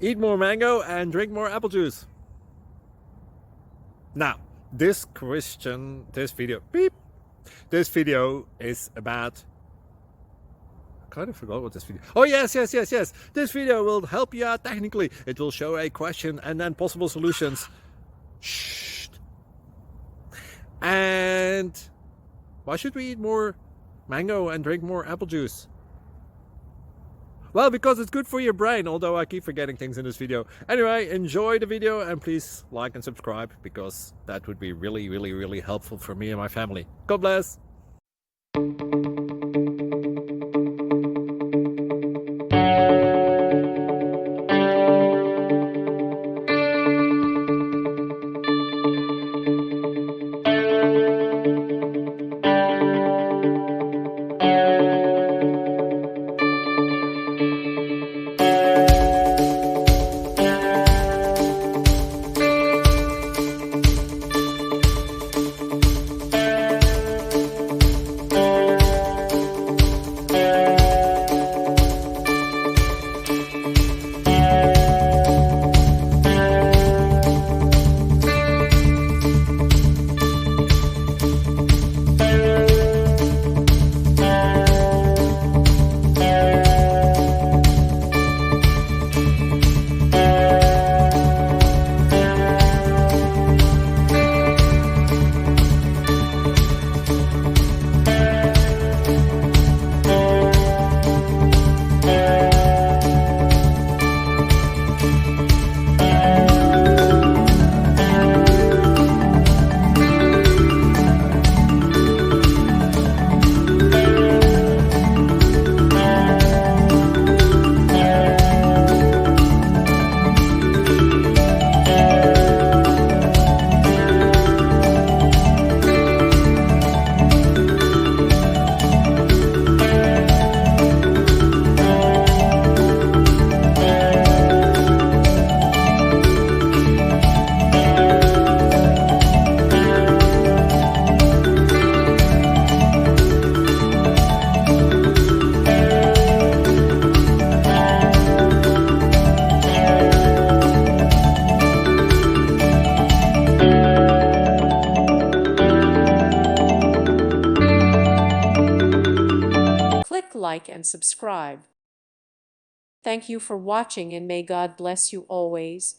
Eat more mango and drink more apple juice. Now, this video is about, I kind of forgot what this video. Oh, yes. This video will help you out technically. It will show a question and then possible solutions. Shh. And why should we eat more mango and drink more apple juice? Well, because it's good for your brain, although I keep forgetting things in this video. Anyway, enjoy the video and please like and subscribe, because that would be really helpful for me and my family. God bless! Click like and subscribe. Thank you for watching and may God bless you always.